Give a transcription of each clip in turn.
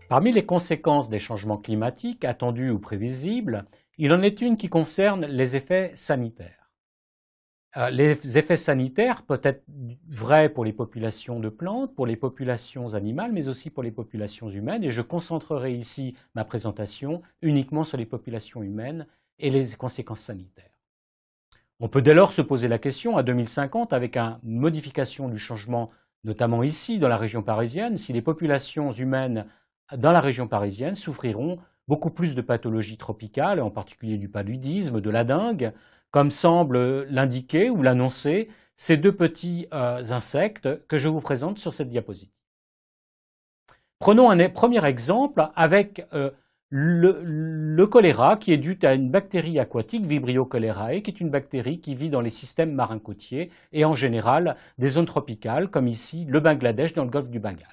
Parmi les conséquences des changements climatiques attendus ou prévisibles, il en est une qui concerne les effets sanitaires. Les effets sanitaires peuvent être vrais pour les populations de plantes, pour les populations animales, mais aussi pour les populations humaines, et je concentrerai ici ma présentation uniquement sur les populations humaines et les conséquences sanitaires. On peut dès lors se poser la question, à 2050, avec une modification du changement, notamment ici dans la région parisienne, si les populations humaines dans la région parisienne souffriront beaucoup plus de pathologies tropicales, en particulier du paludisme, de la dengue, comme semble l'indiquer ou l'annoncer ces deux petits insectes que je vous présente sur cette diapositive. Prenons un premier exemple avec le choléra, qui est dû à une bactérie aquatique, Vibrio cholerae, qui est une bactérie qui vit dans les systèmes marins côtiers et en général des zones tropicales, comme ici le Bangladesh dans le golfe du Bengale.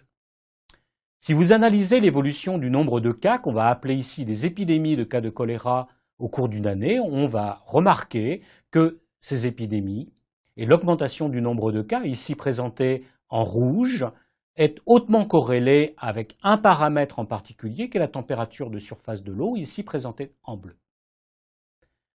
Si vous analysez l'évolution du nombre de cas, qu'on va appeler ici des épidémies de cas de choléra au cours d'une année, on va remarquer que ces épidémies et l'augmentation du nombre de cas, ici présenté en rouge, est hautement corrélée avec un paramètre en particulier, qui est la température de surface de l'eau, ici présentée en bleu.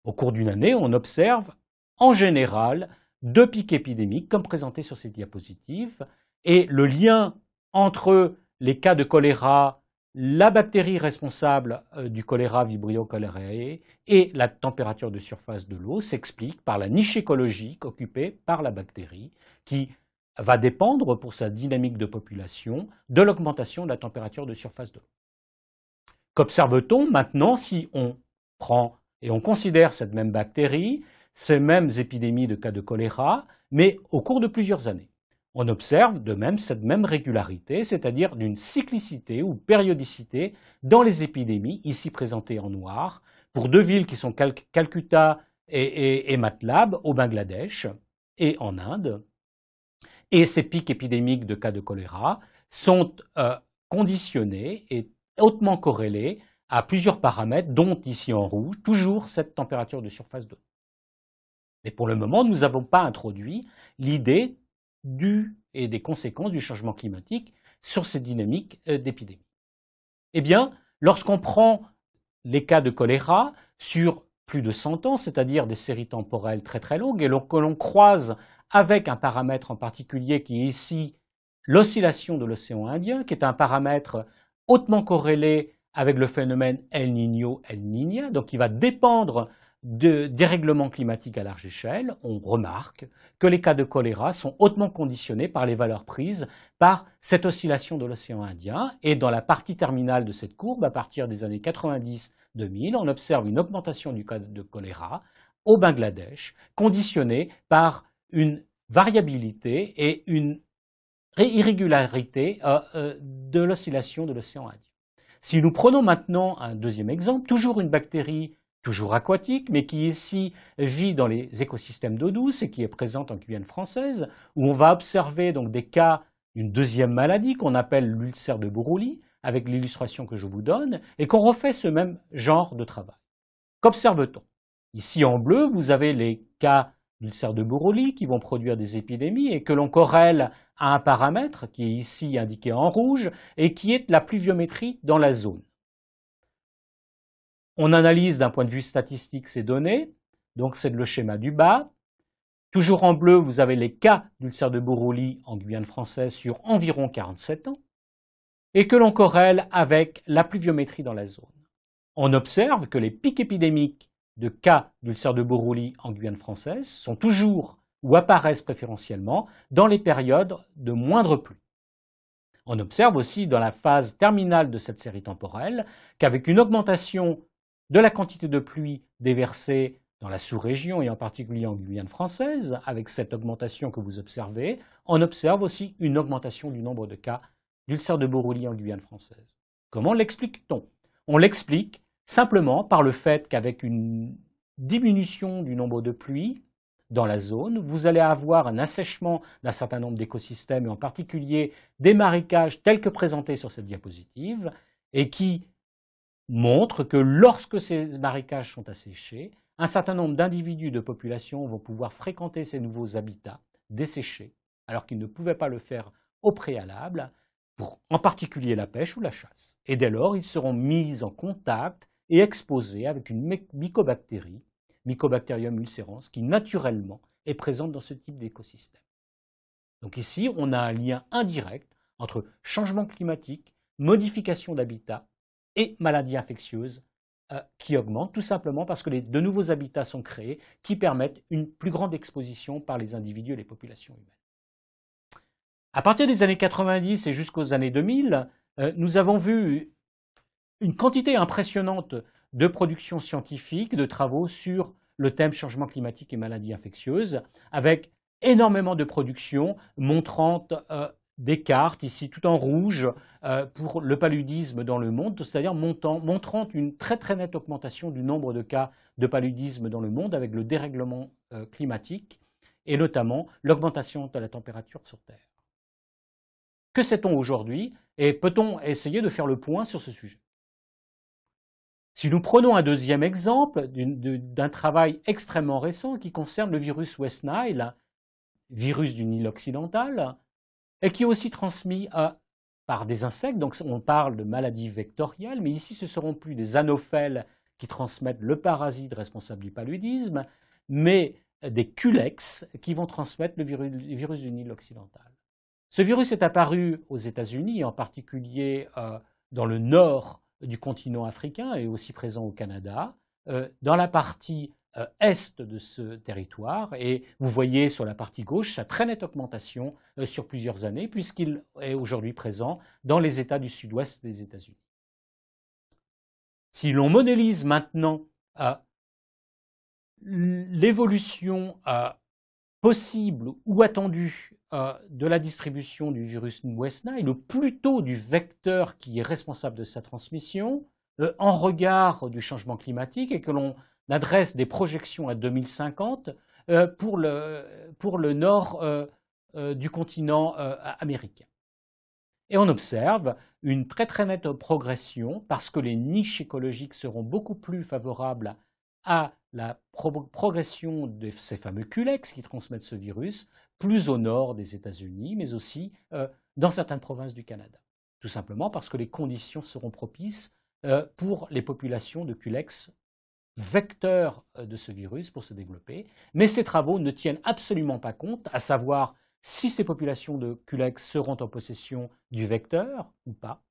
Au cours d'une année, on observe en général deux pics épidémiques, comme présenté sur ces diapositives, et le lien entre les cas de choléra, la bactérie responsable du choléra Vibrio cholerae et la température de surface de l'eau s'explique par la niche écologique occupée par la bactérie, qui va dépendre pour sa dynamique de population de l'augmentation de la température de surface de l'eau. Qu'observe-t-on maintenant si on prend et on considère cette même bactérie, ces mêmes épidémies de cas de choléra, mais au cours de plusieurs années? On observe de même cette même régularité, c'est-à-dire d'une cyclicité ou périodicité dans les épidémies, ici présentées en noir, pour deux villes qui sont Calcutta et Matlab au Bangladesh et en Inde. Et ces pics épidémiques de cas de choléra sont conditionnés et hautement corrélés à plusieurs paramètres, dont ici en rouge, toujours cette température de surface d'eau. Mais pour le moment, nous n'avons pas introduit l'idée et des conséquences du changement climatique sur ces dynamiques d'épidémie. Eh bien, lorsqu'on prend les cas de choléra sur plus de 100 ans, c'est-à-dire des séries temporelles très très longues, et que l'on croise avec un paramètre en particulier qui est ici l'oscillation de l'océan Indien, qui est un paramètre hautement corrélé avec le phénomène El Niño-El Niña, donc qui va dépendre de dérèglements climatiques à large échelle, on remarque que les cas de choléra sont hautement conditionnés par les valeurs prises par cette oscillation de l'océan Indien. Et dans la partie terminale de cette courbe, à partir des années 90-2000, on observe une augmentation du cas de choléra au Bangladesh, conditionnée par une variabilité et une irrégularité de l'oscillation de l'océan Indien. Si nous prenons maintenant un deuxième exemple, toujours une bactérie toujours aquatique, mais qui ici vit dans les écosystèmes d'eau douce et qui est présente en Guyane française, où on va observer donc des cas d'une deuxième maladie qu'on appelle l'ulcère de Buruli, avec l'illustration que je vous donne, et qu'on refait ce même genre de travail. Qu'observe-t-on? Ici en bleu, vous avez les cas d'ulcère de Buruli qui vont produire des épidémies et que l'on corrèle à un paramètre qui est ici indiqué en rouge et qui est la pluviométrie dans la zone. On analyse d'un point de vue statistique ces données, donc c'est le schéma du bas. Toujours en bleu, vous avez les cas d'ulcère de Buruli en Guyane française sur environ 47 ans, et que l'on corrèle avec la pluviométrie dans la zone. On observe que les pics épidémiques de cas d'ulcère de Buruli en Guyane française sont toujours ou apparaissent préférentiellement dans les périodes de moindre pluie. On observe aussi dans la phase terminale de cette série temporelle qu'avec une augmentation de la quantité de pluie déversée dans la sous-région et en particulier en Guyane française, avec cette augmentation que vous observez, on observe aussi une augmentation du nombre de cas d'ulcère de Buruli en Guyane française. Comment l'explique-t-on? On l'explique simplement par le fait qu'avec une diminution du nombre de pluies dans la zone, vous allez avoir un assèchement d'un certain nombre d'écosystèmes, et en particulier des marécages tels que présentés sur cette diapositive, et qui montre que lorsque ces marécages sont asséchés, un certain nombre d'individus de population vont pouvoir fréquenter ces nouveaux habitats desséchés, alors qu'ils ne pouvaient pas le faire au préalable, pour en particulier la pêche ou la chasse. Et dès lors, ils seront mis en contact et exposés avec une mycobactérie, Mycobacterium ulcerans, qui naturellement est présente dans ce type d'écosystème. Donc ici, on a un lien indirect entre changement climatique, modification d'habitat et maladies infectieuses qui augmentent, tout simplement parce que de nouveaux habitats sont créés qui permettent une plus grande exposition par les individus et les populations humaines. À partir des années 90 et jusqu'aux années 2000, nous avons vu une quantité impressionnante de productions scientifiques, de travaux sur le thème changement climatique et maladies infectieuses, avec énormément de productions montrant des cartes, ici tout en rouge, pour le paludisme dans le monde, c'est-à-dire montrant une très très nette augmentation du nombre de cas de paludisme dans le monde avec le dérèglement climatique et notamment l'augmentation de la température sur Terre. Que sait-on aujourd'hui et peut-on essayer de faire le point sur ce sujet? Si nous prenons un deuxième exemple d'un travail extrêmement récent qui concerne le virus West Nile, virus du Nil occidental, et qui est aussi transmis par des insectes, donc on parle de maladies vectorielles, mais ici ce ne seront plus des anophèles qui transmettent le parasite responsable du paludisme, mais des culex qui vont transmettre le virus du Nil occidental. Ce virus est apparu aux États-Unis, en particulier dans le nord du continent africain et aussi présent au Canada, dans la partie est de ce territoire. Et vous voyez sur la partie gauche sa très nette augmentation sur plusieurs années, puisqu'il est aujourd'hui présent dans les États du sud-ouest des États-Unis. Si l'on modélise maintenant l'évolution possible ou attendue de la distribution du virus West Nile, ou plutôt du vecteur qui est responsable de sa transmission, en regard du changement climatique, et que l'on adresse des projections à 2050 pour le nord du continent américain. Et on observe une très très nette progression parce que les niches écologiques seront beaucoup plus favorables à la progression de ces fameux culex qui transmettent ce virus, plus au nord des États-Unis, mais aussi dans certaines provinces du Canada. Tout simplement parce que les conditions seront propices pour les populations de culex vecteurs de ce virus pour se développer. Mais ces travaux ne tiennent absolument pas compte, à savoir si ces populations de culex seront en possession du vecteur ou pas,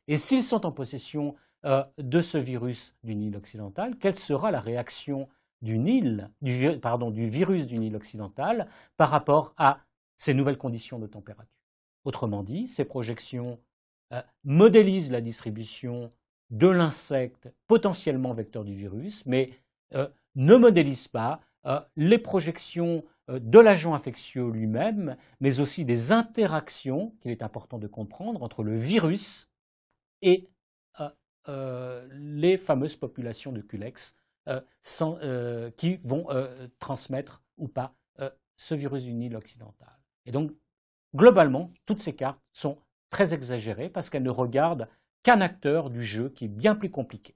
et s'ils sont en possession de ce virus du Nil occidental, quelle sera la réaction du virus du Nil occidental par rapport à ces nouvelles conditions de température. Autrement dit, ces projections modélisent la distribution de l'insecte potentiellement vecteur du virus, mais ne modélisent pas les projections de l'agent infectieux lui-même, mais aussi des interactions qu'il est important de comprendre entre le virus et les fameuses populations de culex qui vont transmettre ou pas ce virus du Nil occidental. Et donc, globalement, toutes ces cartes sont très exagérées parce qu'elles ne regardent qu'un acteur du jeu qui est bien plus compliqué.